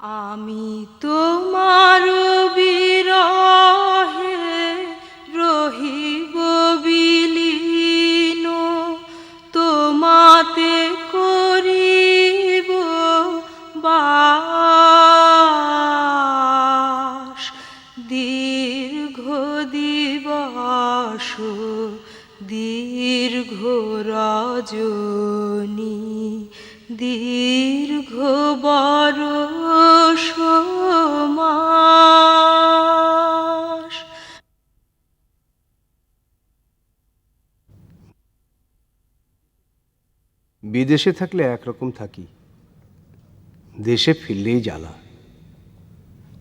আমি তোমার বিরহে রহিব বিলীন, তোমাতে করিব বাস। দীর্ঘ দিবস দীর্ঘ রজনী, দীর্ঘ বরষ মাস। বিদেশে থাকলে একরকম থাকি, দেশে ফিরলেই জ্বালা।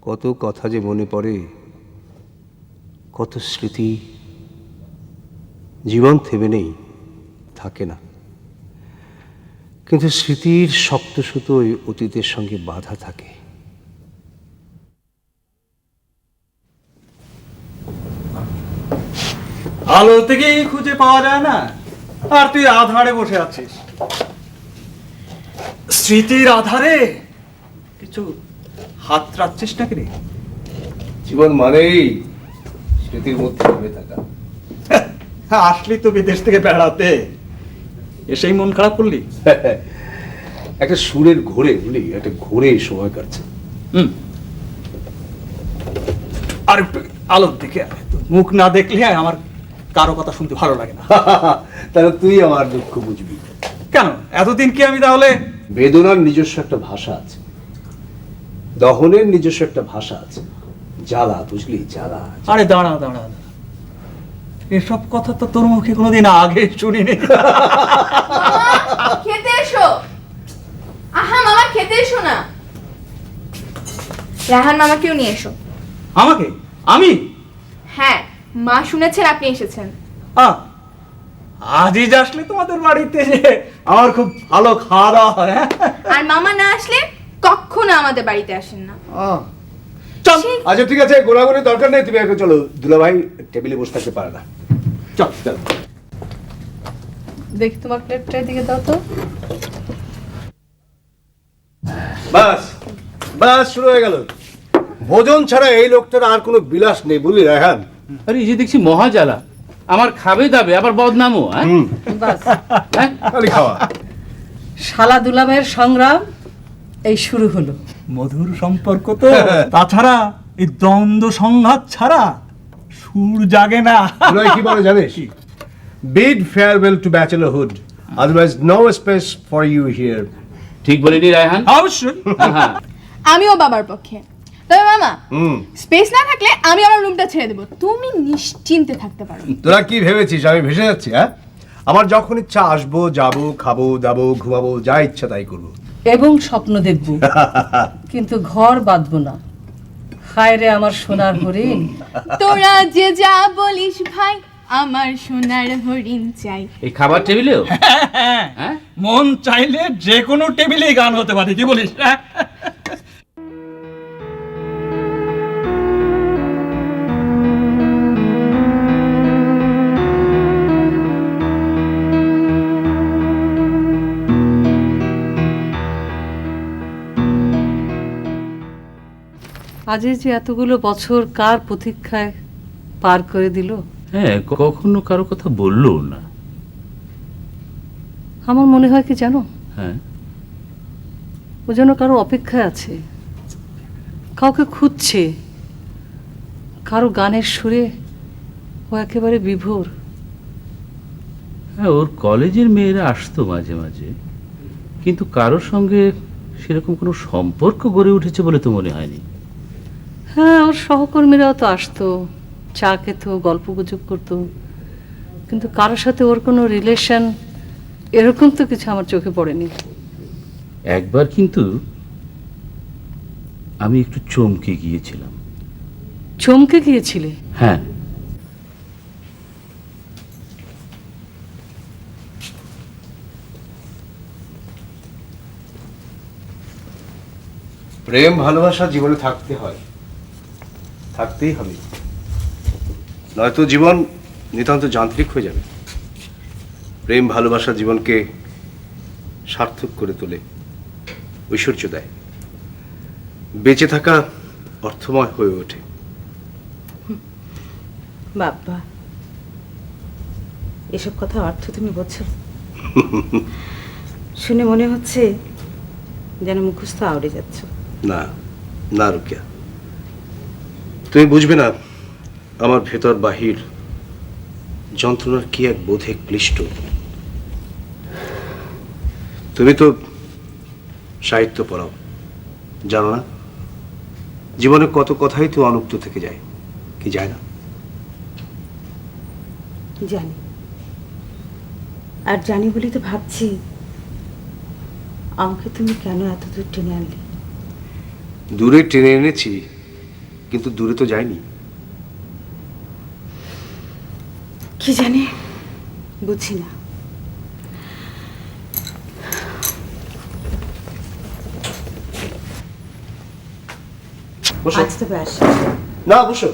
কত কথা যে মনে পড়ে, কত স্মৃতি। জীবন থেমে নেই, থাকে না, কিন্তু স্মৃতির শক্ত সুতোয় অতীতের সঙ্গে বাধা থাকে। আলো থেকেই খুঁজে পাওয়া যায় না, আর তুই আধারে বসে আছিস। স্মৃতির আধারে কিছু হাত রাখছিস নাকি রে? জীবন মানেই স্মৃতির মধ্যে ডুবে থাকা। আসলি তো বিদেশ থেকে বেড়াতে, এসেই মন খারাপ করলি? একটা সুরের ঘোরে, বুঝলি, একটা ঘোরে সময় কাটছে। আর একটু আলোর দিকে আয়। মুখ না দেখলে আমার কারো কথা শুনতে ভালো লাগে না। তাহলে তুই আমার দুঃখ বুঝবি কেন? এতদিন কি আমি তাহলে? বেদনার নিজস্ব একটা ভাষা আছে, দহনের নিজস্ব একটা ভাষা আছে, জ্বালা, বুঝলি, জ্বালা। আরে দাঁড়া দাঁড়া, এসব কথা তো তোর মুখে কোনোদিন আগে শুনিনি। খেতে এসো। আহা মামা, খেতে এসো না। রাহান মামাকেও নিয়ে এসো। আমাকে? আমি? হ্যাঁ, মা শুনেছেন আপনি এসেছেন। আজই আসলে তোমাদের বাড়িতে যে আমার খুব ভালো খাওয়া দাওয়া হয়। আর মামা না আসলে কখনো আমাদের বাড়িতে আসেন না। চল। আচ্ছা ঠিক আছে, গোলাগুলির দরকার নেই, তুমি এখন চলো। দুলাভাই টেবিলে বসে থাকতে পারে না। চল চল। দেখি তোমার প্লেটটা এদিকে দাও তো। বাস বাস, শুরু হয়ে গেল। ভোজন ছাড়া এই লোকটার আর কোনো বিলাস নেই, বুঝলি রায়হান। আরে এই যে দেখছি মহাজালা, আমার খাবে দাবে আবার বদনামও। খালি খাওয়া। শালা দুলাভাইয়ের সংগ্রাম এই শুরু হলো। মধুর সম্পর্ক তো, তাছাড়া এই দ্বন্দ্ব সংঘাত ছাড়া সুর জাগে না। দুলাই কি বলে জানিস? Bid farewell to bachelorhood, otherwise no space for you here. ঠিক বলিনি রায়হান? অবশ্যই। হ্যাঁ। আমিও বাবার পক্ষে। তবে মামা, স্পেস না থাকলে আমি আমার রুমটা ছেড়ে দেবো, তুমি নিশ্চিন্তে থাকতে পারো। তোরা কি ভেবেছিস আমি ভেসে যাচ্ছি? হ্যাঁ, আমার যখন ইচ্ছা আসবো, যাবো, খাবো দাবো, ঘুমাবো, যা ইচ্ছা তাই করবো। এবং স্বপ্ন দেখব, কিন্তু ঘর বাঁধবো না। হায় রে আমার সোনার হরিণ। তোরা যে যা বলিস ভাই, আমার সোনার হরিণ চাই। এই খাবার টেবিলেও? হ্যাঁ, মন চাইলে যে কোনো টেবিলেই গান হতে পারে, কি বলিস? আজ যে এতগুলো বছর কার প্রতীক্ষায় পার করে দিল। হ্যাঁ, কখনো কারো কথা বললো না। আমার মনে হয় কি জানো, হ্যাঁ, ও যেন কারো অপেক্ষায় আছে, কাউকে খুঁজছে। কারো গানের সুরে ও একেবারে বিভোর। হ্যাঁ, ওর কলেজের মেয়েরা আসতো মাঝে মাঝে, কিন্তু কারোর সঙ্গে সেরকম কোনো সম্পর্ক গড়ে উঠেছে বলে তো মনে হয়নি। হ্যাঁ, ওর সহকর্মীরাও তো আসতো, চা খেত, গল্প গুজব করতো, কিন্তু কারোর সাথে ওর কোনো রিলেশন এরকম তো কিছু আমার চোখে পড়েনি। একবার কিন্তু আমি একটু চমকে গিয়েছিলাম। চমকে গিয়েছিলে? হ্যাঁ, প্রেম ভালোবাসা জীবনে থাকতে হয়, থাকতেই হবে, নয়তো জীবন নিতান্ত যান্ত্রিক হয়ে যাবে। প্রেম ভালোবাসা জীবনকে সার্থক করে তোলে, ঐশ্বর্য দেয়। বেঁচে থাকা অর্থময় হয়ে ওঠে। বাবা, এসব কথা অর্থ তুমি বোঝো? শুনে মনে হচ্ছে যেন মুখস্থ আউড়ে যাচ্ছ। না না রুকিয়া, তুমি বুঝবে না আমার ভেতর বাহির যন্ত্রণার কি এক বোধে ক্লিষ্ট। তুমি তো সাহিত্য পড়াও, জানো না জীবনে কত কথাই তো অনুক্ত থেকে যায়, কি যায় না? জানি, আর জানি বলি তো ভাবছি আমাকে তুমি কেন এত দূর টেনে আনলে। দূরে টেনে এনেছি, কিন্তু দূরে তো যায়নি। কি জানি, বুঝি না। বসো। আজ তবে আসি। না বসো।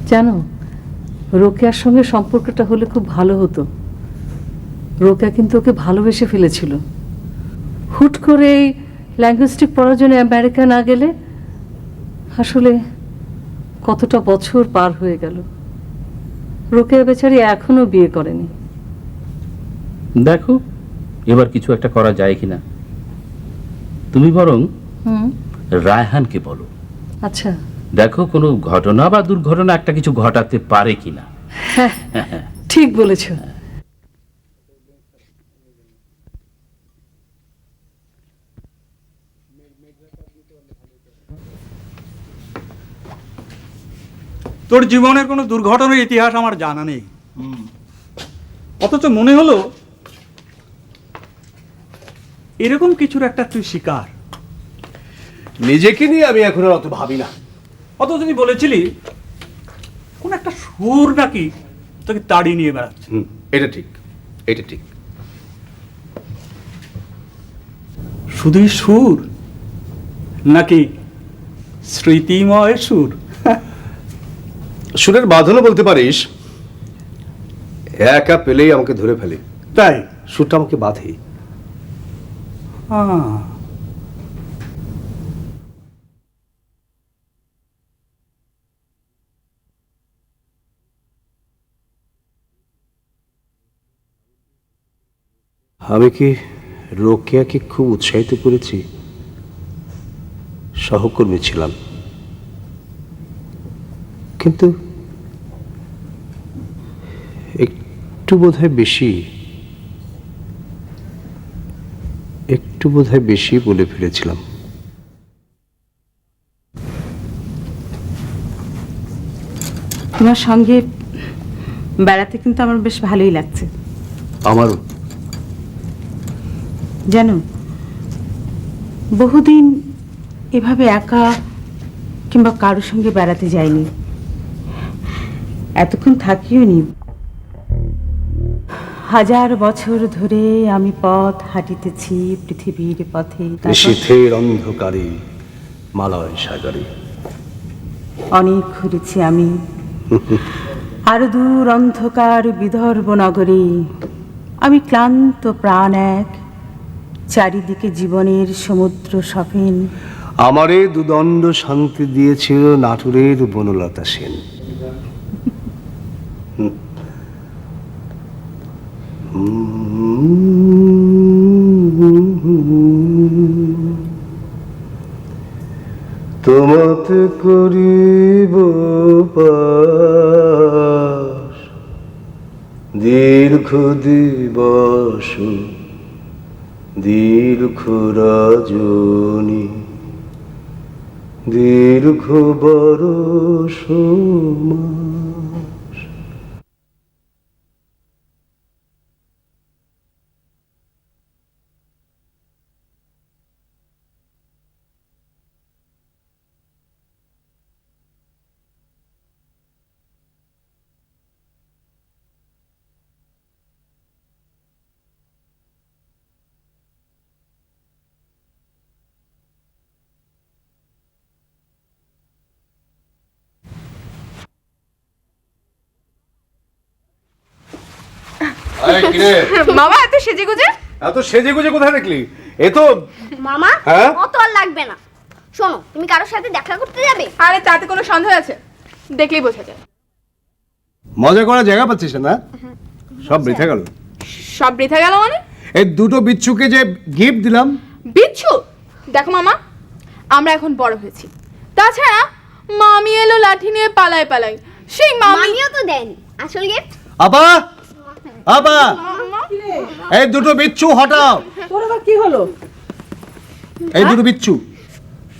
জানো, রোকেয়ার সঙ্গে সম্পর্কটা হলে খুব ভালো হতো। রোকেয়া কিন্তু ওকে ভালোবেসে ফেলেছিল। হুট করে এই ল্যাঙ্গুইস্টিক পড়ার জন্য আমেরিকা না গেলে আসলে কতটা বছর পার হয়ে গেল। রোকেয়া বেচারি এখনো বিয়ে করেনি। দেখো এবার কিছু একটা করা যায় কিনা। তুমি বরং রায়হানকে বলো, আচ্ছা, দেখো কোনো ঘটনা বা দুর্ঘটনা একটা কিছু ঘটাতে পারে কিনা। ঠিক বলেছ। তোর জীবনের কোনো দুর্ঘটনার ইতিহাস আমার জানা নেই, অথচ মনে হলো এরকম কিছুর একটা তুই শিকার। নিজেকে নিয়ে আমি এখন আর অত ভাবি না। অথচ তুই বলেছিলি কোন একটা সুর নাকি তোকে তাড়িয়ে নিয়ে বেড়াচ্ছে। এটা ঠিক, এটা ঠিক। শুধুই সুর নাকি স্মৃতিময় সুর? সুরের বাঁধনও বলতে পারিস। একা পেলেই আমাকে ধরে ফেলে, তাই? সুরটা আমাকে বাঁধে। আমি কি রোকেয়াকে খুব উৎসাহিত করেছি? সহকর্মী ছিলাম, কিন্তু একটু বোধহয় বেশি বলে ফেলেছিলাম। তোমার সঙ্গে বেড়াতে কিন্তু আমার বেশ ভালোই লাগছে। আমারও। জানো, বহুদিন এভাবে একা কিংবা কারোর সঙ্গে বেড়াতে যাইনি, এতক্ষণ থাকিও নি। হাজার বছর ধরে আমি পথ হাঁটিতেছি পৃথিবীর পথে, নিশীথের অন্ধকারে মালয় সাগরে। অনেক ঘুরেছি আমি আরো দূর অন্ধকার বিদর্ভ নগরে। আমি ক্লান্ত প্রাণ এক, চারিদিকে জীবনের সমুদ্র সফেন। আমারে দুদণ্ড শান্তি দিয়েছিল নাটোরের বনলতা সেন। তোমাতে করিব পাশ দীর্ঘ দিবস দীর্ঘ রজনী দীর্ঘ বরষ মাস। মামা এত সেজে গুজে এত সেজে গুজে কোথায় দেখলি? এ তো মামা হ্যাঁ? অত আর লাগবে না। শোনো, তুমি কারোর সাথে দেখা করতে যাবে? আরে তাতে কোনো সন্দেহ আছে? দেখলেই বোঝা যায়। মজা করার জায়গা পাচ্ছিস না? সব বৃথা গেল। সব বৃথা গেল মানে? এই দুটো বিচ্ছুকে যে গিফট দিলাম। বিচ্ছু, দেখো মামা, আমরা এখন বড় হয়েছি। তাছাড়া মামি এলো লাঠি নিয়ে পালায় পালায়, সেই মামি মামিও তো দেয়নি আসল গিফট। আপা, আপা, এই দুটো বিচ্ছু হটাও। তোর আবার কি হলো? এই দুটো বিচ্ছু।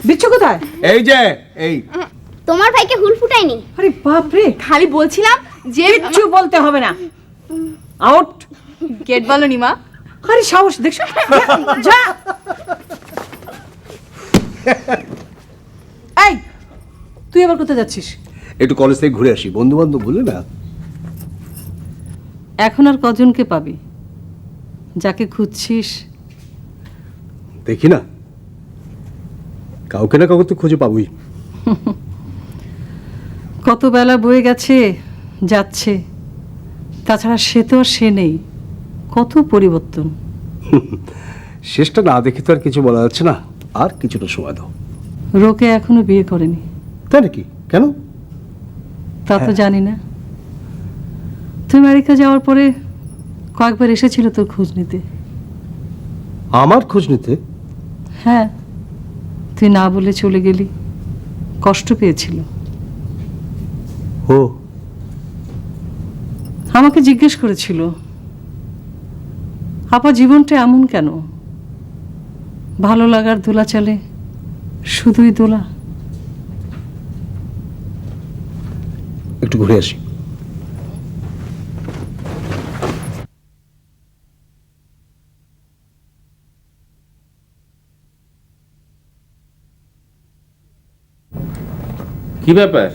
বিচ্ছু কোথায়? এই যে এই তোমার ভাইকে হুল ফুটায়নি? আরে বাপ রে, খালি বলছিলাম যে কিচ্ছু বলতে হবে না, আউট। গেট বলো নি মা। আরে সাহস দেখছো, যা। এই তুই আবার কোথায় যাচ্ছিস? একটু কলেজ থেকে ঘুরে আসি, বন্ধু বান্ধব ভুলে না। এখন আর কজনকে পাবি যাকে খুঁজছিস? দেখি না, কাউকে না কাউকে তো খুঁজে পাবই। কত বেলা বয়ে গেছে, যাচ্ছে, তাছাড়া সে তো আর সে নেই, কত পরিবর্তন। শেষটা না দেখে তো আর কিছু বলা যাচ্ছে না, আর কিছুটা সময় দাও। রোকে এখনো বিয়ে করেনি। তাই নাকি? কেন? তা তো জানি না। তুই আমেরিকা যাওয়ার পরে কয়েকবার এসেছিল তোর খোঁজ নিতে। আমার খোঁজ নিতে? হ্যাঁ, তুই না বলে চলে গেলি, কষ্ট পেয়েছিল। ও, আমাকে জিজ্ঞেস করেছিল, আপা জীবনটা এমন কেন, ভালো লাগার দোলা চলে, শুধুই দোলা। একটু ঘুরে আসি। কি ব্যাপার,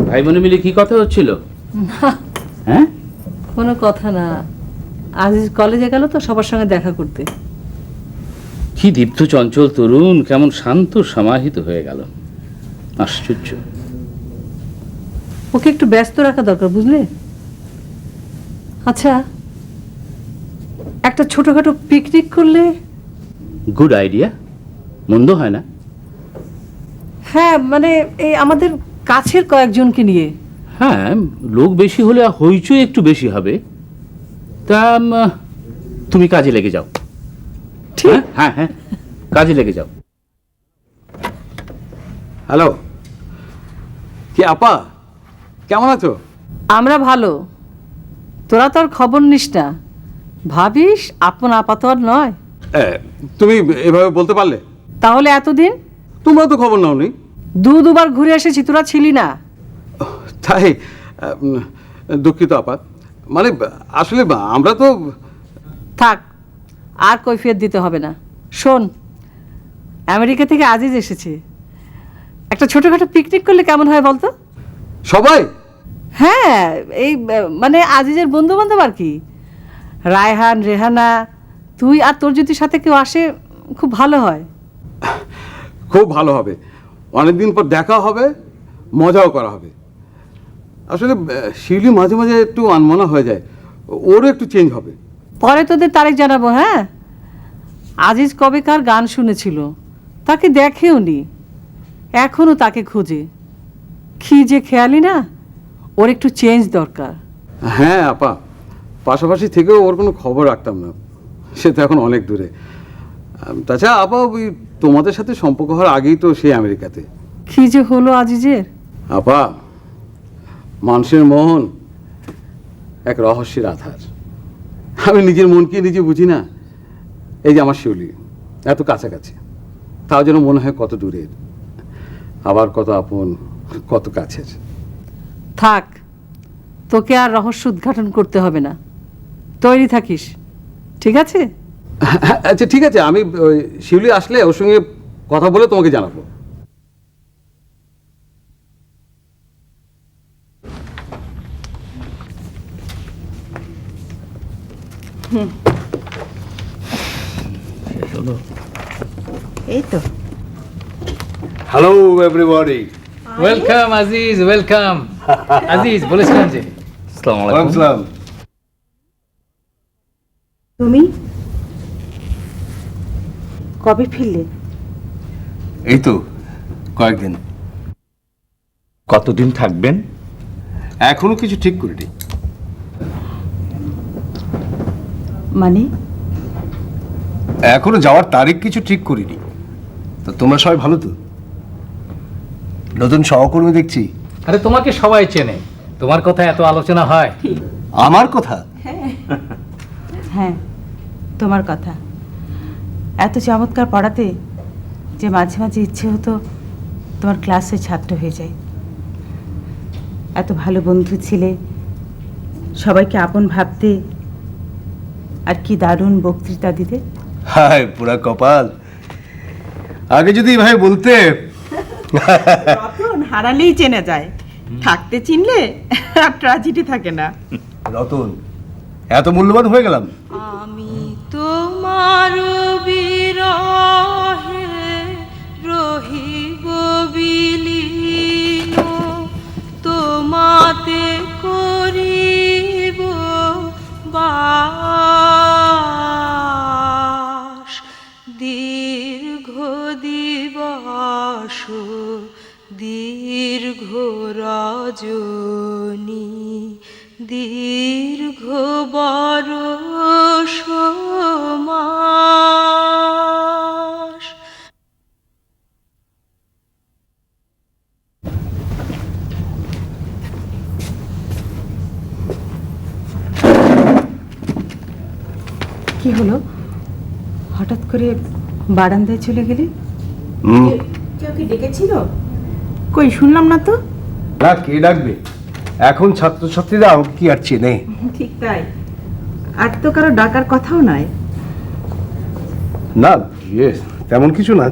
ভাই বোনে মিলে কি কথা হচ্ছিল? হ্যাঁ, কোনো কথা না, আজ কলেজে গেল তো সবার সঙ্গে দেখা করতে। কি দীপ্ত চঞ্চল তরুণ, কেমন শান্ত সমাহিত হয়ে গেল, আশ্চর্য। ওকে একটু ব্যস্ত রাখা দরকার, বুঝলে? আচ্ছা, একটা ছোটখাটো পিকনিক করলে? গুড আইডিয়া, মন্দ হয় না। হ্যাঁ, মানে এই আমাদের কাছের কয়েকজনকে নিয়ে। হ্যাঁ, লোক বেশি হলে হইচই একটু বেশি হবে। তা তুমি কাজে লেগে যাও। ঠিক। হ্যাঁ হ্যাঁ, কাজে লেগে যাও। হ্যালো, কি আপা, কেমন আছো? আমরা ভালো, তোরা তোর খবর নিস না, ভাবিস আপন আপাত আর নয়। তুমি এভাবে বলতে পারলে? তাহলে এতদিন তোমরা তো খবর নাও নি। দুবার ঘুরে এসেছি, তোরা ছিলি না। তাই দুঃখিত আপা, মানে আসলে আমরা তো। থাক, আর কৈফিয়ত দিতে হবে না। শোন, আমেরিকা থেকে আজিজ এসেছে, একটা ছোটখাটো পিকনিক করলে কেমন হয় বলতো? সবাই? হ্যাঁ, এই মানে আজিজের বন্ধু বান্ধব আর কি, রায়হান, রেহানা, তুই আর তোর যদি সাথে কেউ আসে খুব ভালো হয়। খুব ভালো হবে, অনেকদিন পর দেখা হবে, মজাও করা হবে। আসলে শিউলি মাঝে মাঝে একটু আনমনা হয়ে যায়, ওরও একটু চেঞ্জ হবে। পরে তোদের তারিখ জানাবো। হ্যাঁ, আজিজ কবেকার গান শুনেছিল, তাকে দেখেও নি, এখনো তাকে খোঁজে। কি যে খেয়ালি না, ওর একটু চেঞ্জ দরকার। হ্যাঁ আপা, পাশাপাশি থেকেও ওর কোনো খবর রাখতাম না, সে তো এখন অনেক দূরে। তাছাড়া আপা, ওই তোমাদের সাথে সম্পর্ক হওয়ার আগেই তো সে আমেরিকাতে। কি যে হলো আজিজের। আপা, মানুষের মন এক রহস্যের আধার। আমি নিজের মনকে নিজে বুঝি না। এই যে আমার শিউলি, এত কাছাকাছি, তাও যেন মনে হয় কত দূরের, আবার কত আপন, কত কাছের। থাক, তোকে আর রহস্য উদ্ঘাটন করতে হবে না, তৈরি থাকিস, ঠিক আছে? আচ্ছা ঠিক আছে, আমি ওই শিউলি আসলে ওর সঙ্গে কথা বলে তোমাকে জানাবো। এই তো। Hello everybody. Welcome Aziz, welcome. Aziz বলেছিলাম যে। আসসালামু আলাইকুম। আসসালাম। তুমি কবে ফিরলে? এই তো কয়েকদিন। কতদিন থাকবেন? এখনো কিছু ঠিক করিনি। মানে এখনো যাওয়ার তারিখ কিছু ঠিক করিনি। তো তোমরা সবাই ভালো তো? নতুন সহকর্মী দেখছি। আরে তোমাকে সবাই চেনে, তোমার কথা এত আলোচনা হয়। আমার কথা? হ্যাঁ, তোমার কথা এত চমৎকার পড়াতে যে মাঝে মাঝে ইচ্ছে হতো তোমার ক্লাসে ছাত্র হয়ে যায়। এত ভালো বন্ধু ছিলে, সবাইকে আপন ভাবতে, আর কি দারুণ বক্তৃতা দিতে। হায় পুরা কপাল! আগে যদি ভাই বলতে। রতন হারালেই চেনা যায়, থাকতে চিনলে আর ট্র্যাজেডি থাকে না। রতন, এত মূল্যবান হয়ে গেলাম? আমি তোমার বিরহে রহিব বিলীন, তোমাতে করিব বাস, দীর্ঘ দিবস দীর্ঘ রজনী, দীর্ঘ বরষ মাস। কি হলো, হঠাৎ করে বারান্দায় চলে গেলে? কেউ কি ডেকেছিল? কই শুনলাম না তো। না, কে ডাকবে? এখন ছাত্রছাত্রীরা আমাকে কি আর চেনে? ঠিক তাই, আর তো কারো ডাকার কথাও নয়। না, তেমন কিছু না।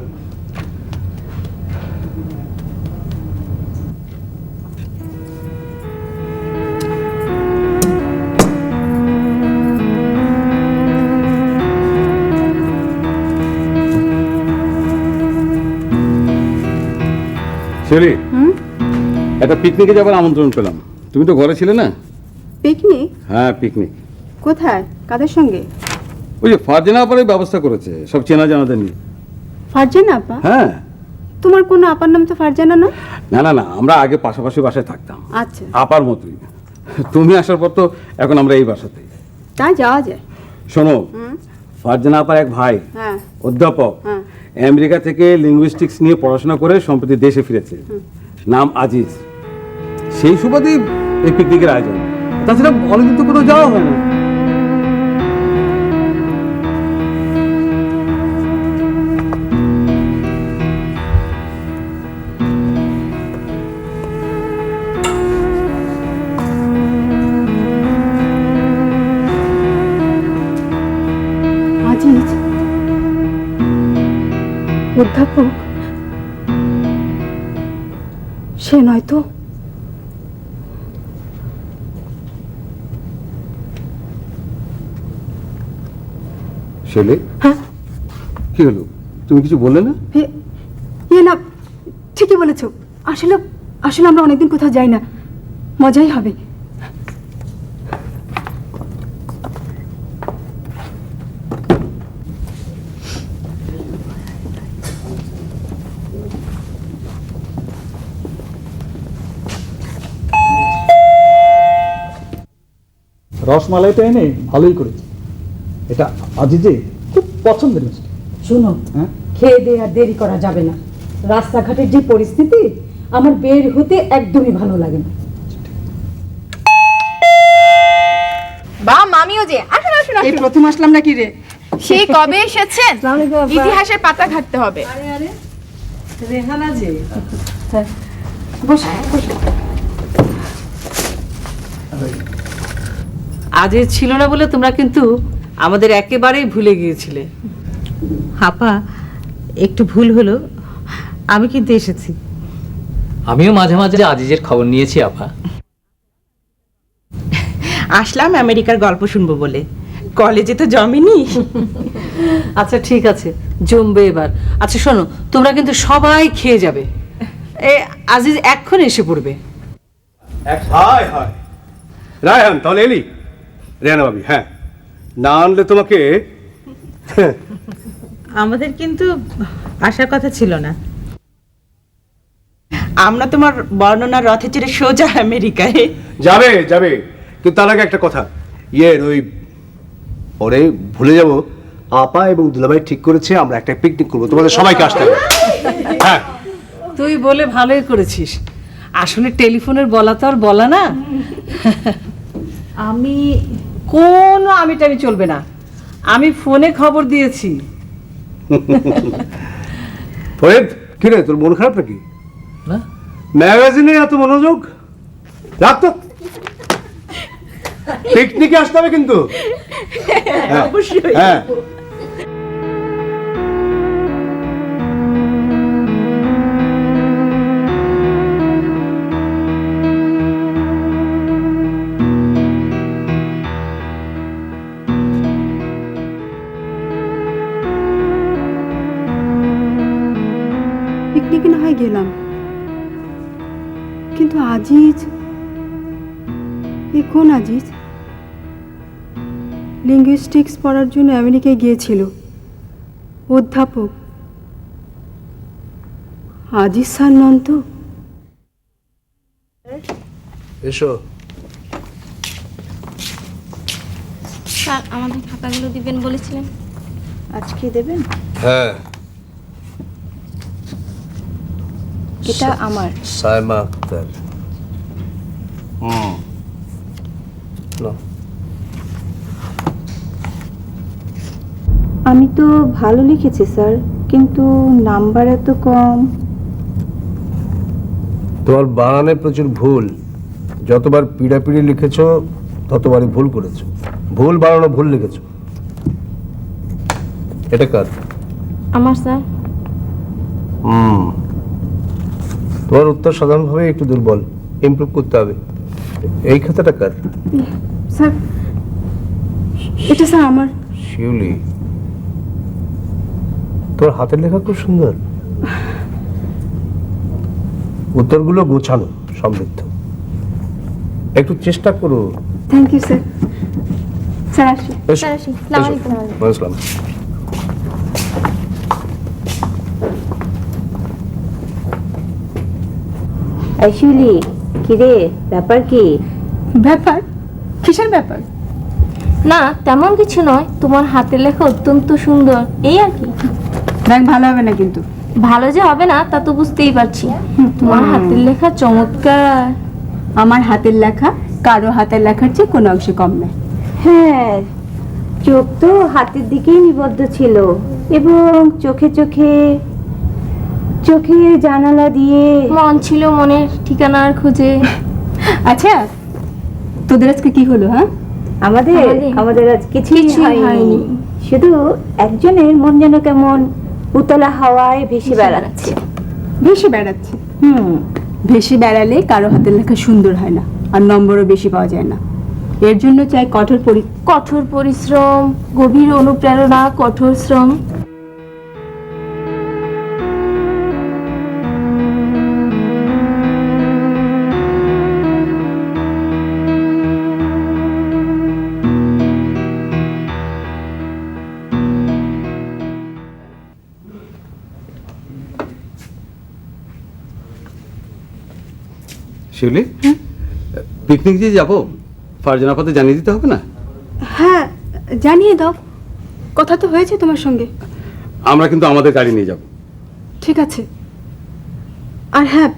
শিউলি, একটা পিকনিকে যাবার আমন্ত্রণ পেলাম। তুমি তো ঘরে ছিলে না? পিকনিক? হ্যাঁ, পিকনিক। কোথায়, কাদের সঙ্গে? ওই যে ফারজানা আপার ব্যবস্থা করেছে, সব চেনা জানাদের নিয়ে। ফারজানা আপা? হ্যাঁ। তোমার কোনো আপার নাম তো ফারজানা না? না না না, আমরা আগে পাশাপাশি বাসায় থাকতাম, আচ্ছা, আপার মতোই। তুমি আসার পর তো এখন আমরা এই বাসাতে। তা যাওয়া যায়। শোনো, ফারজানা আপার এক ভাই হ্যাঁ অধ্যাপক, হ্যাঁ। আমেরিকা থেকে লিঙ্গুইস্টিক্স নিয়ে পড়াশোনা করে সম্প্রতি দেশে ফিরেছে। নাম আজিজ। সেই সুবাদেই এই পিকনিকের আয়োজন। তাছাড়া অনেকদিন তো কোথাও যাওয়া হয় না। আজিজ অধ্যাপক? সে নয় তো? ছেলে, হ্যাঁ। কি হলো, তুমি কিছু বললে না? না, ঠিকই বলেছ। আসলে আসলে আমরা অনেকদিন কোথাও যাই না, মজাই হবে। রসমালাইটা এনে ভালোই করেছি। এটা আজিজে খুব পছন্দের মিষ্টি। শোনো, হ্যাঁ? খেয়ে দিয়ে আর দেরি করা যাবে না। রাস্তাঘাটের যে পরিস্থিতি, আমার বের হতে একদমই ভালো লাগে না। বা মামিও যে আসুন আসুন এই আসুন। প্রথম আসলাম নাকি রে? সেই কবে এসেছেন? ইতিহাসের পাতা ঘাটতে হবে। আরে আরে, রেহানা যে। বসে বসে। আজ ছিল না বলে তোমরা কিন্তু আমাদের একেবারেই ভুলে গিয়েছিলে। আপা, একটু ভুল হলো, আমি কিন্তু এসেছি। আমিও মাঝে মাঝে আজিজের খবর নিয়েছি আপা। আসলাম আমেরিকার গল্প শুনবো বলে, কলেজে তো জমেনি। আচ্ছা ঠিক আছে, জমবে এবার। আচ্ছা শোনো, তোমরা কিন্তু সবাই খেয়ে যাবে। আজিজ এক্ষুনি এসে পড়বে। হায় হায় রায়হান, তাহলে এলি? রেহানা ভাবি, হ্যাঁ না আনলে তোমাকে আমাদের কিন্তু আসার কথা ছিল না। আমরা তোমার বর্ণনার রথে চড়ে সোজা আমেরিকায়। যাবে যাবে, কিন্তু তার আগে একটা কথা, ওই পরে ভুলে যাব, আপা এবং দুলাভাই ঠিক করেছে আমরা একটা পিকনিক করবো, তোমাদের সবাইকে আসতে হবে। হ্যাঁ, তুই বলে ভালোই করেছিস, আসলে টেলিফোনের বলা তো আর বলা না। কোনো আমিটা চলবে না, আমি ফোনে খবর দিয়েছি। ফরিদ, কি রে, তোর মন খারাপ নাকি? না। ম্যাগাজিনে এত মনোযোগ রাখ তো, পিকনিকে আসতে হবে কিন্তু। অবশ্যই। হ্যাঁ, পিকনিকে না হয় গেলাম, কিন্তু আজিজ, এ কোন আজিজ? লিঙ্গুইস্টিক্স পড়ার জন্য আমেরিকায় গিয়েছিল, অধ্যাপক আজিজ স্যার নন তো? এসো। স্যার আমাদের খাতাগুলো দিবেন বলেছিলেন, আজকে দেবেন? হ্যাঁ, এটা আমার। সাইমা আক্তার। নাও। আমি তো ভালো লিখেছি স্যার, কিন্তু নাম্বার এত কম। তোমার বানানে প্রচুর ভুল, যতবার পিড়াপিড়ি লিখেছো ততবারই ভুল করেছো, ভুল বানানো ভুল লিখেছো। এটা কার? আমার স্যার। তোমার উত্তর সাধারণভাবে একটু দুর্বল, ইমপ্রুভ করতে হবে। এই খাতাটা কার? স্যার এটা স্যার আমার। শিউলি, তোর হাতের লেখা খুব সুন্দর, উত্তরগুলো গোছানো, সমৃদ্ধ। একটু চেষ্টা করো। Thank you sir. স্যার আসি। এসো, স্যার আসি। এসো। আসসালামু আলাইকুম। ওয়ালাইকুম আসসালাম। শিউলি, কিরে ব্যাপার কি? ব্যাপার? কিসের ব্যাপার? না তেমন কিছু নয়, তোমার হাতের লেখা অত্যন্ত সুন্দর, এই আর কি। ব্যাগ ভালো হবে না কিন্তু। ভালো যে হবে না তা তো বুঝতেই পারছি, তোমার হাতের লেখা চমৎকার। আমার হাতের লেখা কারো হাতের লেখার চেয়ে কোনো অংশে কম নয়। হ্যাঁ, চোখ তো হাতের দিকেই নিবদ্ধ ছিল, এবং চোখে চোখে চোখে জানালা দিয়ে মন ছিল মনের ঠিকানার খোঁজে। আচ্ছা, তোদের আজকে কি হলো? হ্যাঁ, আমাদের আমাদের আজ কিছুই হয়নি, শুধু একজনের মন যেন কেমন উতলা হাওয়ায় ভেসে বেড়াচ্ছে। ভেসে বেড়াচ্ছে? ভেসে বেড়ালে কারো হাতের লেখা সুন্দর হয় না, আর নম্বরও বেশি পাওয়া যায় না। এর জন্য চাই কঠোর পরিশ্রম, গভীর অনুপ্রেরণা, কঠোর শ্রম। শিউলি, পিকনিক যে যাবো, ফারজানা আপাতে জানিয়ে দিতে হবে না? হ্যাঁ, জানিয়ে দাও, কথা তো হয়েছে তোমার সঙ্গে। আমরা কিন্তু আমাদের গাড়ি নিয়ে যাব। ঠিক আছে। আর হ্যাঁ,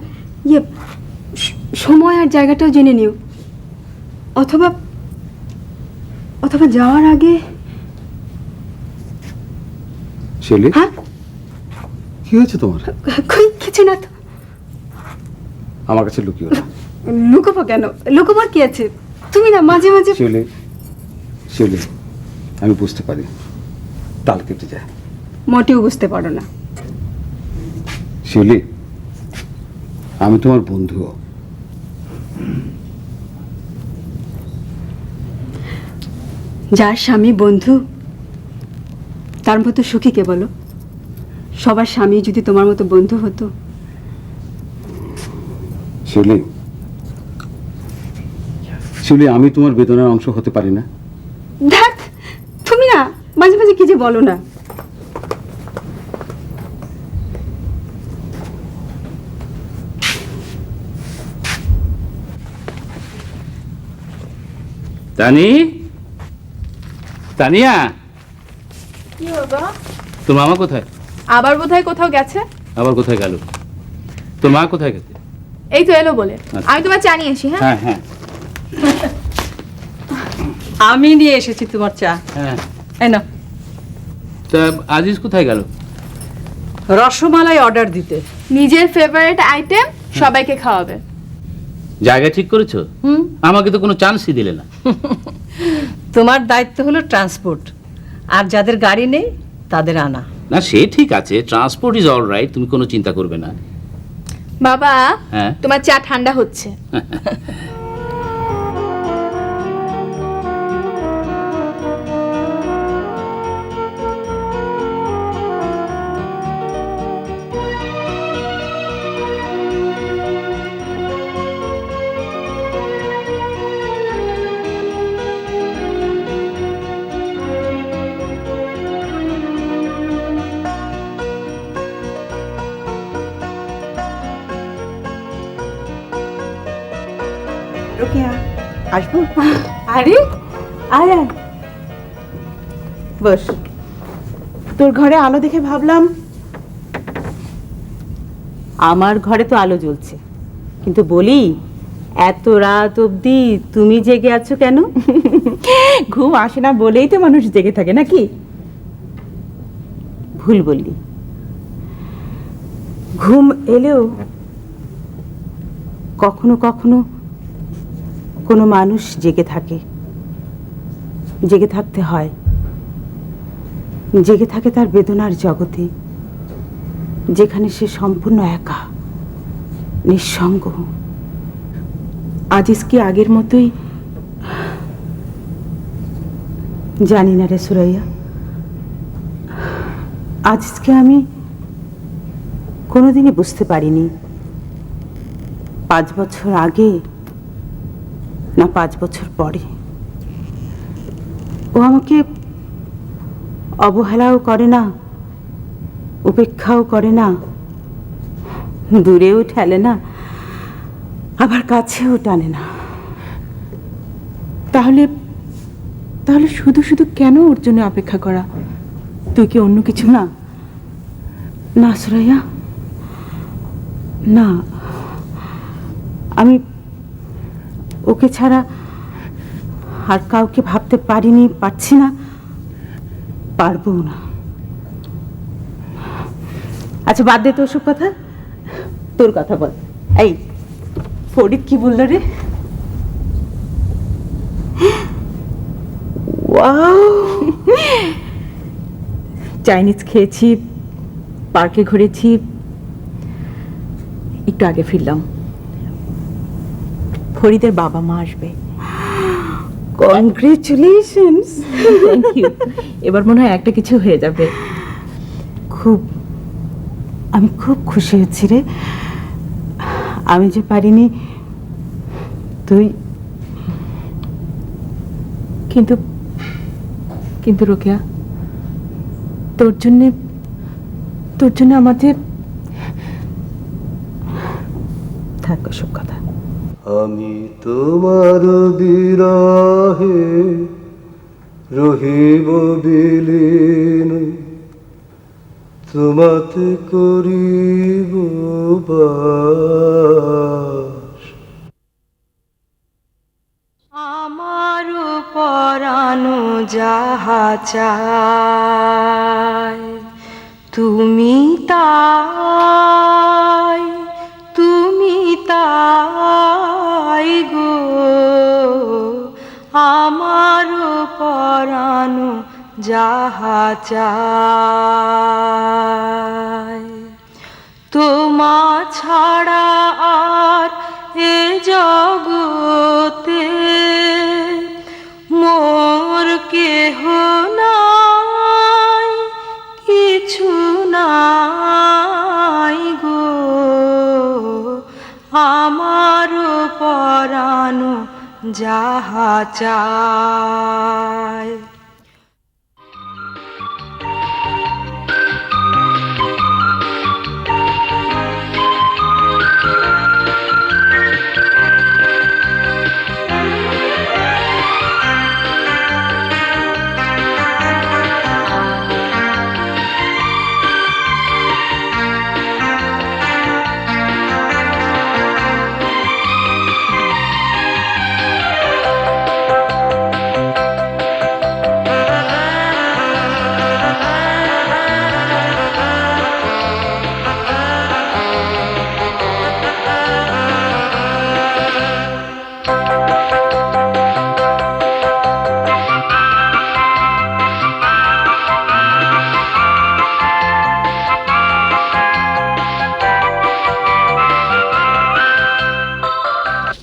সময় আর জায়গাটাও জেনে নিও, অথবা অথবা যাওয়ার আগে। শিউলি, হ্যাঁ, কি হয়েছে তোমার? কিছু না তো। আমার কাছে লুকিও না। লুকোবো কেন? লুকোবার কি আছে? তুমি না মাঝে মাঝে। শিউলি, শিউলি, আমি বুঝতে পারি তাল কেটে যায়। মোটেও বুঝতে পারো না। শিউলি, আমি তোমার বন্ধু। যার স্বামী বন্ধু তার মতো সুখী কে বলো? সবার স্বামী যদি তোমার মতো বন্ধু হতো। শিউলি, শিউলি, আমি তোমার বেদনার অংশ হতে পারি না। ধ্যাৎ, কি যে বলো না। তানি, তানিয়া, কি বাবা? তোর মামা কোথায়? আবার বোধহয় কোথাও গেছে। আবার কোথায় গেল? তোর মা কোথায় গেছে? এই তো এলো বলে। আচ্ছা। আমি তোমার চা নিয়ে আসি। হ্যাঁ হ্যাঁ হ্যাঁ আমি নিয়ে এসেছি তোমার চা। হ্যাঁ। এই নাও। তা আজিজ কোথায় গেল? রসমালাই অর্ডার দিতে। নিজের ফেভারিট আইটেম সবাইকে খাওয়াবে। জায়গা ঠিক করেছো? আমাকে তো কোনো চান্সই দিলে না। তোমার দায়িত্ব হলো ট্রান্সপোর্ট, আর যাদের গাড়ি নেই তাদের আনা। না সে ঠিক আছে, ট্রান্সপোর্ট ইজ অল রাইট, তুমি কোনো চিন্তা করবে না। বাবা, হ্যাঁ তোমার চা ঠান্ডা হচ্ছে। রোকেয়া, আসবো? আরে আয় আয়, বস। তোর ঘরে আলো দেখে ভাবলাম, আমার ঘরে তো আলো জ্বলছে, কিন্তু বলি এত রাত অবধি তুমি জেগে আছো কেন? ঘুম আসে না বলেই তো মানুষ জেগে থাকে নাকি? ভুল বললি। ঘুম এলেও কখনো কখনো কোনো মানুষ জেগে থাকে, জেগে থাকতে হয়, জেগে থাকে তার বেদনার জগতে, যেখানে সে সম্পূর্ণ একা, নিঃসঙ্গ। আজিজ কি আগের মতোই? জানি না রে সুরাইয়া, আজিজকে আমি কোনোদিনই বুঝতে পারিনি। 5 বছর আগে না 5 বছর পরে। ও আমাকে অবহেলাও করে না, উপেক্ষাও করে না, দূরেও ঠেলে না, আবার কাছেও টানে না। তাহলে তাহলে শুধু শুধু কেন ওর জন্য অপেক্ষা করা? তুই কি অন্য কিছু না? না সুরাইয়া, না, আমি ওকে ছাড়া আর কাউকে ভাবতে পারিনি, পারছি না, পারবো না। আচ্ছা বাদ দে তো ওসব কথা, তোর কথা বল। এই ফরিদ কি বললো রে? ওয়াও, চাইনিজ খেয়েছি, পার্কে ঘুরেছি, একটু আগে ফিরলাম। ফরিদের বাবা মা আসবে। কংগ্রেচুলেশনস। Thank you. এবার মনে হয় একটা কিছু হয়ে যাবে। আমি খুব খুশি হচ্ছি রে। আমি যে পারিনি, তুই। কিন্তু কিন্তু রোকেয়া, তোর জন্য আমার যে, থাক ওসব কথা। আমি তোমার বিরহে রহিব বিলীন, তোমাতে করিব বাস। আমার পরানো যাহা চায় তুমি তাই, তুমি তাই গো। আমার পরানো যাহা চায় তোমা ছাড়া আর এ জগতে মোর কেহ নাই, কিছু নাই গো। আমার পরানো যাহা চায়।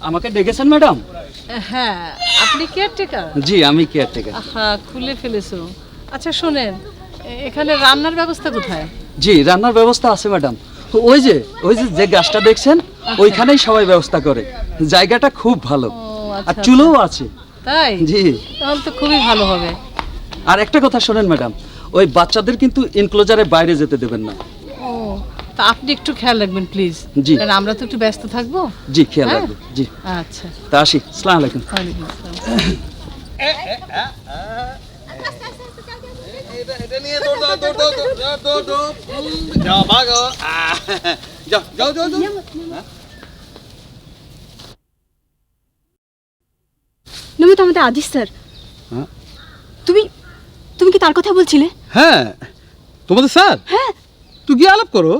আমাকে ডেকেছেন ম্যাডাম? হ্যাঁ, আপনি কেয়ারটেকার? জি, আমি কেয়ারটেকার। হ্যাঁ, খুলে ফেলেছো। আচ্ছা শোনেন, এখানে রান্নার ব্যবস্থা কোথায়? জি, রান্নার ব্যবস্থা আছে ম্যাডাম। ওই যে যে গাছটা দেখছেন, ওইখানেই সবাই ব্যবস্থা করে। জায়গাটা খুব ভালো, আর চুলোও আছে। তাই? জি। তাহলে তো খুবই ভালো হবে। আর একটা কথা শোনেন ম্যাডাম, ওই বাচ্চাদের কিন্তু ইনক্লোজারের বাইরে যেতে দেবেন না। ও, তা আপনি একটু খেয়াল রাখবেন প্লিজ। জি। কারণ আমরা তো একটু ব্যস্ত থাকবো। জি, খেয়াল রাখবো। জি, আচ্ছা। তা আসি। আসসালামু আলাইকুম। ওয়ালাইকুম আসসালাম। নমিতা, আমাদের আদিশ স্যার। তুমি তুমি কি তার কথা বলছিলে? হ্যাঁ, তোমাদের স্যার। হ্যাঁ। তুই গিয়ে আলাপ করো।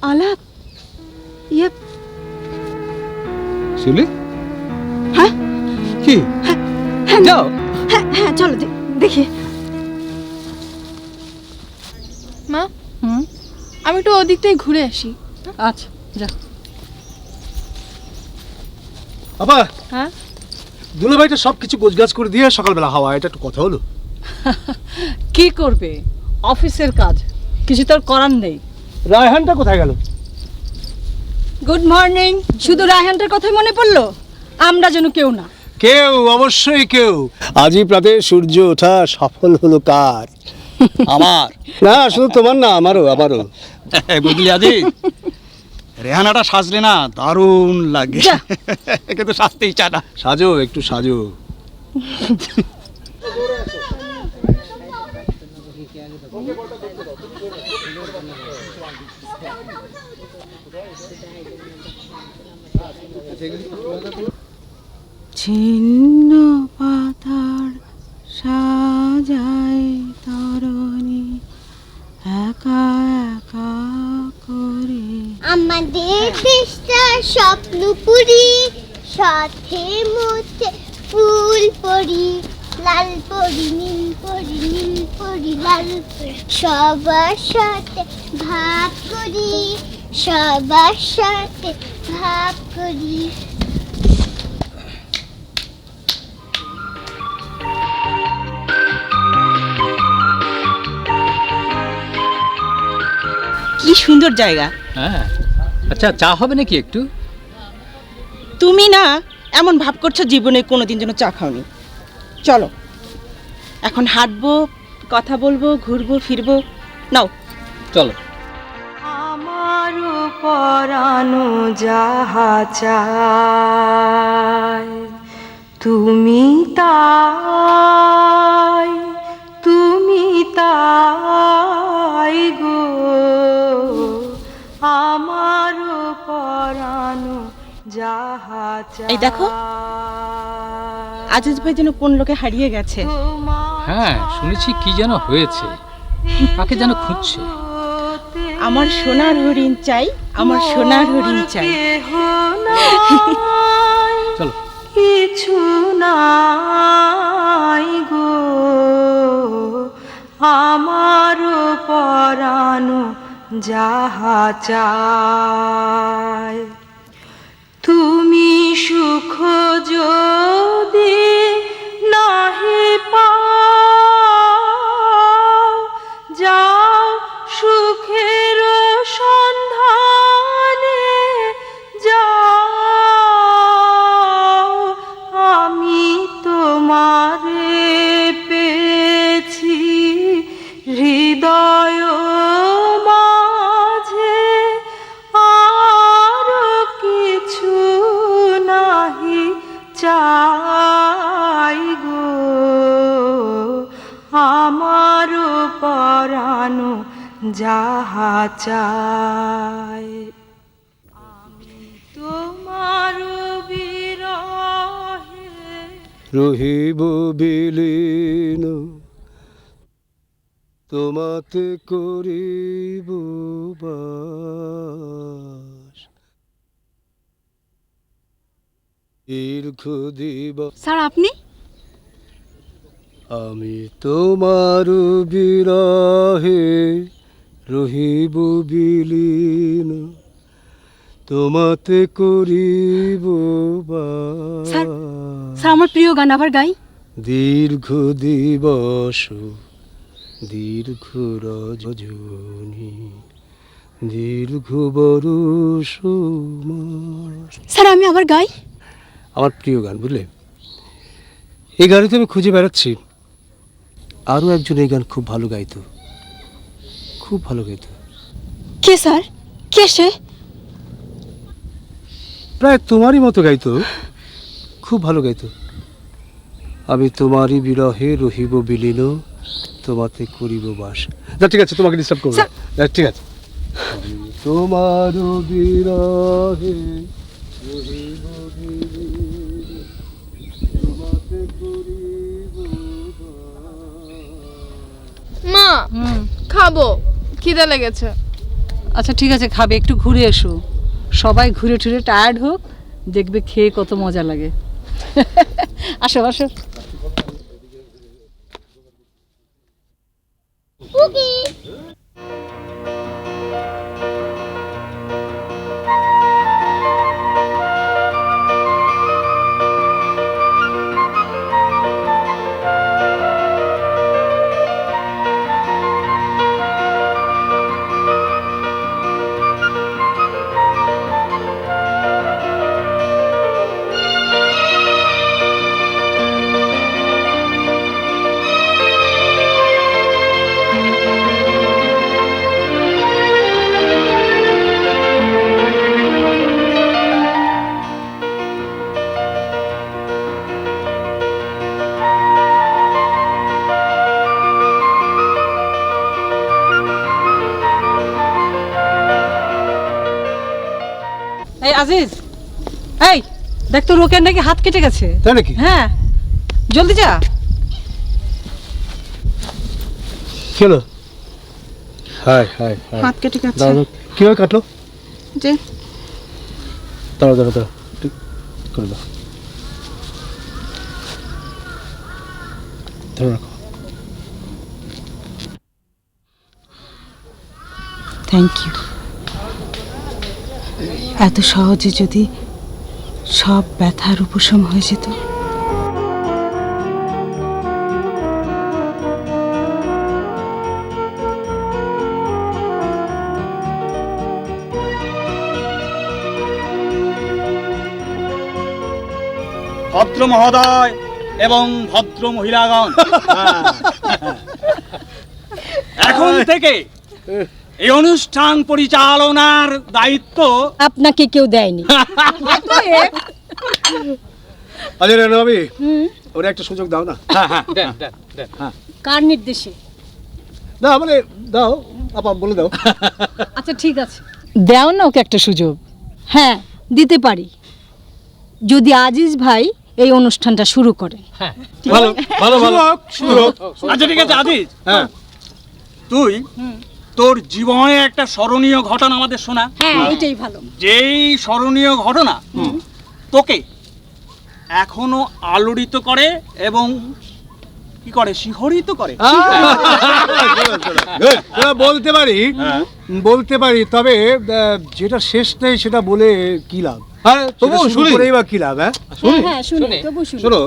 আলাপ? ইয়ে। শিউলি? হ্যাঁ কি? হ্যাঁ যাও। হ্যাঁ হ্যাঁ, চলো দেখি। মা, আমি একটু ওদিকটাই ঘুরে আসি। আচ্ছা, যা। বাবা, হ্যাঁ, দুলাভাইটা সব কিছু গোছগাছ করে দিয়ে সকালবেলা হাওয়া, এটা একটু কথা হলো। কি করবে? অফিসের কাজ, কিছু তো আর করার নেই। রায়হানটা কোথায় গেল? Good morning. শুধু রায়হানটার কথাই মনে পড়লো? আমরা যেন কেউ না। কেউ, অবশ্যই কেউ। আজই প্রাতে সূর্য ওঠা সফল হলো কার? আমার না, শুধু তোমার না, আমারও। বুঝলি আজি, রেহানাটা সাজলে না দারুণ লাগে, কিন্তু সাজতেই চায় না। সাজো, একটু সাজো। ছিন্ন পাতার সাজায় তরণী একা একা করে। আমাদের দেশটা স্বপ্নপুরী, সাথে মধ্যে ফুল পরি, লাল পরি, নীল পরি, নীল পরি, লাল পরি। সবার সাথে ভাগ করি, সবার সাথে ভাগ করি। কি সুন্দর জায়গা। হ্যাঁ, আচ্ছা চা হবে নাকি একটু? তুমি না এমন ভাব করছো জীবনে কোনোদিন যেন চা খাওনি। চলো, এখন হাঁটবো, কথা বলবো, ঘুরবো ফিরবো। নাও চলো। আমার পরানো যাহা চায় তুমি তাই, তুমি তাই গো। আমার পরানো যাহা চায়। এই দেখো, আজিজ ভাই যেন কোন লোকে হারিয়ে গেছে। হ্যাঁ, শুনেছি কি যেন হয়েছে, কাকে যেন খুঁজছে। আমার সোনার হরিণ চাই, আমার সোনার হরিণ চাই। চলো। কিছু নাই গো, আমার পরানো যাহা চায়। তুমি সুখ যদি নাহি পাও, যাও সুখের সন্ধানে যাও। আমি তোমারে পেয়েছি হৃদয় মাঝে, আর কিছু নাহি চাই গো। আমার পরানো যাহা চাই। আমি তোমার বিরহে রহিব বিলীন, তোমাতে করিব বাস। দীর্ঘ দিবস। স্যার আপনি? আমি তোমার বিরহে রহিব বিলীন, তোমাতে করিব স্যার স্যার আমার প্রিয় গান আবার গাই। দীর্ঘ দিবস দীর্ঘ রজনী দীর্ঘ বরষ মাস। স্যার আমি আবার গাই। আমার প্রিয় গান, বুঝলে? এই গানে তো আমি খুঁজে বেড়াচ্ছি, আরও একজন এই গান খুব ভালো গাইতো, খুব ভালো গাইতো। কে স্যার, কে সে? প্রায় তোমারই মতো গাইতো, খুব ভালো গাইতো। আমি তোমারই বিরহে রহিব বিলীন, তোমাতে করিব বাস। না ঠিক আছে, তোমাকে ডিস্টার্ব করবো না, ঠিক আছে। আমি তোমার বিরহে রহিব বিলীন, তোমাতে করিব বাস। মা খাবো, খিদে লেগেছে। আচ্ছা ঠিক আছে, খাবে, একটু ঘুরে এসো। সবাই ঘুরে টুরে টায়ার্ড হোক, দেখবে খেয়ে কত মজা লাগে। আসো আসো। এই আজিজ, এই দেখ তো রোকের নাকি হাত কেটে গেছে। তাই নাকি? হ্যাঁ, জলদি যা। চলো। High high high. হাত কেটে গেছে। কিভাবে কাটলো? যে দাঁড়াও দাঁড়াও দাঁড়াও, ঠিক করে দাও, ধরে রাখো। Thank you. এত সহজে যদি সব ব্যথার উপশম হয়ে যেত। ভদ্র মহোদয় এবং ভদ্র মহিলাগণ, এখন থেকে এই অনুষ্ঠান পরিচালনার দায়িত্ব আপনাকে কেউ দেয়নি। আরে রবি, ওরা একটা সুযোগ দাও না। কার নির্দেশে? না মানে দাও, আপা বলে দাও। আচ্ছা ঠিক আছে, দাও না ওকে একটা সুযোগ। হ্যাঁ দিতে পারি, যদি আজিজ ভাই এই অনুষ্ঠানটা শুরু করে। ভালো ভালো ভালো সুযোগ। আচ্ছা ঠিক আছে আজিজ, তুই তোর জীবনে একটা স্মরণীয় ঘটনা আমাদের শোনা। হ্যাঁ এটাই ভালো। যেই স্মরণীয় ঘটনা তোকে এখনো আলোড়িত করে এবং কি করে, শিহরিত করে। বলতে পারি, বলতে পারি, তবে যেটা শেষ নেই সেটা বলে কি লাভ? তবু শুরু করেই বা কি লাভ? হ্যাঁ শুনি, তবু শুনি। শোনো,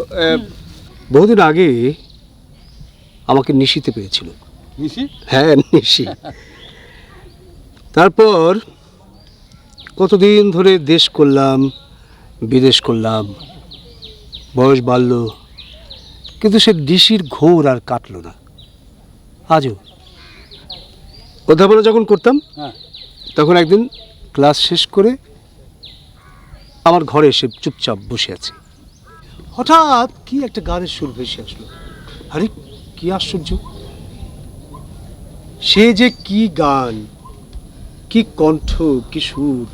বহুদিন আগে আমাকে নিশিতে পেয়েছিল। নিশি? হ্যাঁ নিশি। তারপর কতদিন ধরে দেশ করলাম, বিদেশ করলাম, বয়স বাড়ল, কিন্তু সে নিশির ঘোর আর কাটল না। আজও অধ্যাপনা যখন করতাম, তখন একদিন ক্লাস শেষ করে আমার ঘরে এসে চুপচাপ বসে আছে। হঠাৎ কি একটা গানের সুর ভেসে আসলো। আরে কি আশ্চর্য! সে যে কি গান, কি কণ্ঠ, কি সুর!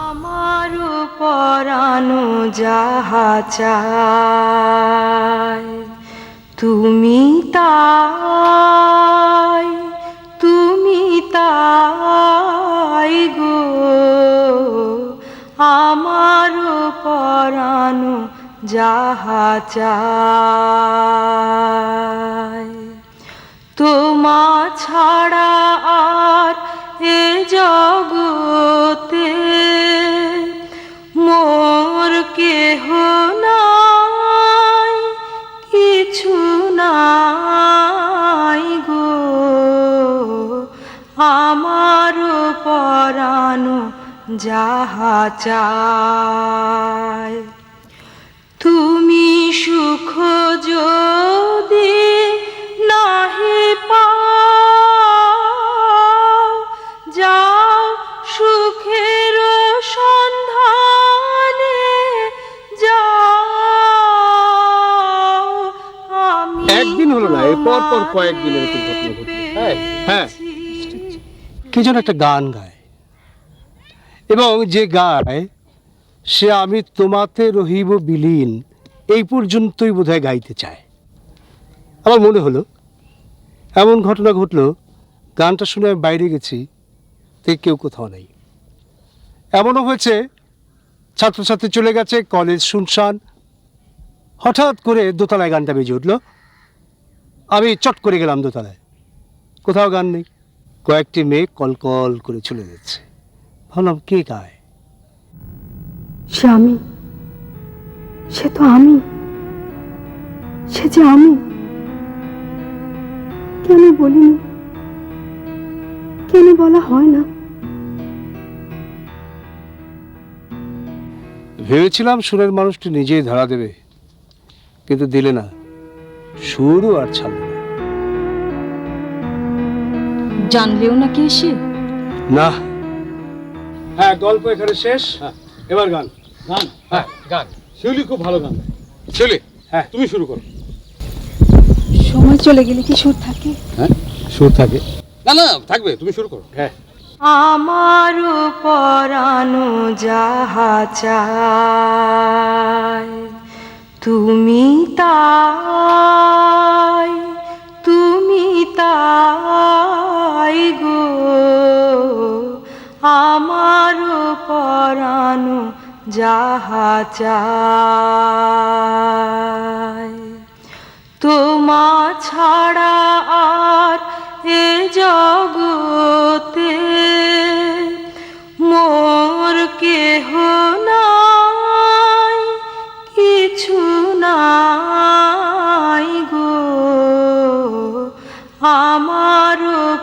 আমার পরানো যাহা চায় তুমি তাই, তুমি তাই গো। আমার পরানো যাহা চায় তোমা ছাড়া আর এ জগতে পরানো যাহা চায় তুমি সুখ যদি নাহি পাও যাও সুখের সন্ধানে যাও আমি একদিন হলো না, এর পর পর কয়েকদিন এরকম ঘটনা ঘটলো। হ্যাঁ, কি যেন একটা গান গায়, এবং যে গায় সে আমি তোমাতে রহিব বিলীন, এই পর্যন্তই বোধহয় গাইতে চায়। আমার মনে হলো এমন ঘটনা ঘটলো, গানটা শুনে আমি বাইরে গেছি, তে কেউ কোথাও নেই। এমনও হয়েছে ছাত্রছাত্রী চলে গেছে, কলেজ শুনশান, হঠাৎ করে দোতলায় গানটা বেজে উঠলো। আমি চট করে গেলাম দোতলায়, কোথাও গান নেই। কয়েকটি মেয়ে কলকল করে চলে যাচ্ছে। ভাবলাম কে গায়? সে আমি, সে তো আমি, সে যে আমি। কেন বলিনি, কেন বলা হয় না? ভেবেছিলাম সুরের মানুষটি নিজেই ধরা দেবে, কিন্তু দিলে না, সুরও আর ছাড়ল না। জানলেও না কে সে? না। হ্যাঁ, গল্প এখানে শেষ, এবার গান। গান? হ্যাঁ গান। শিউলি খুব ভালো গান। শিউলি, হ্যাঁ তুমি শুরু করো। সময় চলে গেলে কি সুর থাকে? হ্যাঁ, সুর থাকে। না না, থাকবে, তুমি শুরু করো। হ্যাঁ। আমার পরানো যাহা চায় তুমি তাই, তুমি তাই গো। আমার পরানো যাহা চায় তোমা ছাড়া আর এ জগতে মোর কেহ নাই, কিছু নাই গো। আমার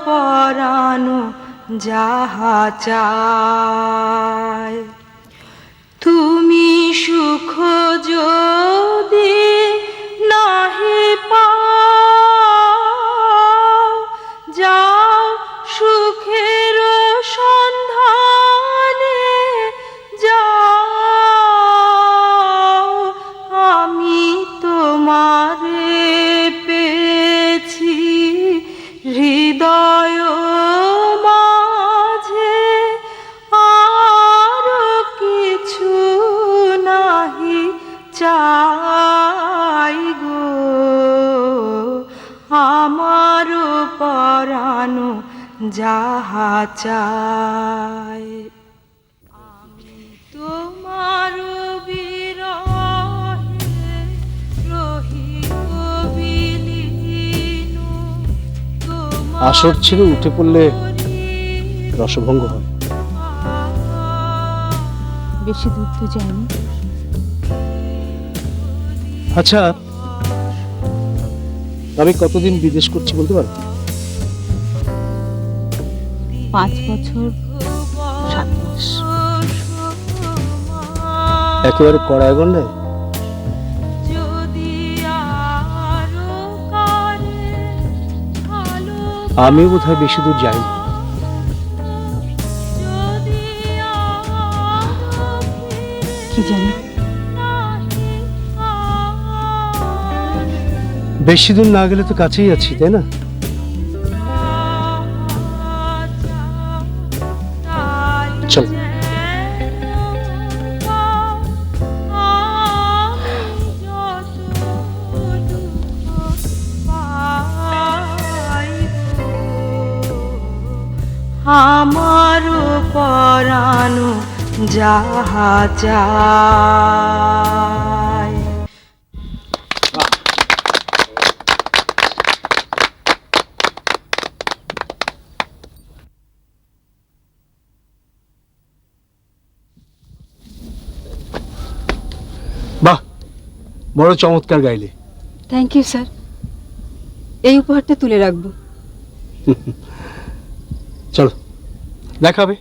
পরানো যাহা চায় তুমি সুখ যদি নাহি পাও যাও সুখের সন্ধানে যাও আমি তোমারে পেয়েছি হৃদয় মাঝে, আর কিছু নাহি চাই গো। আমার পরানো যাহা চাই আমি তোমার বিরহে রহিব বিলীন। আসর ছেড়ে উঠে পড়লে রসভঙ্গ হয়। বেশি দূর তো যায়নি। আচ্ছা, আমি কতদিন বিদেশ করছি বলতে পারো? 5 বছর 7 মাস। একেবারে কড়ায় গন্ডায়? আমি বোধহয় বেশি দূর যাইনি। কি জানি, বেশি দূর না গেলে তো কাছেই আছি, তাই না? চল। আমার পরানো যাহা চায় বাহ, বড় চমৎকার গাইলে। থ্যাংক ইউ স্যার, এই উপহারটা তুলে রাখবো। চলো, দেখা হবে।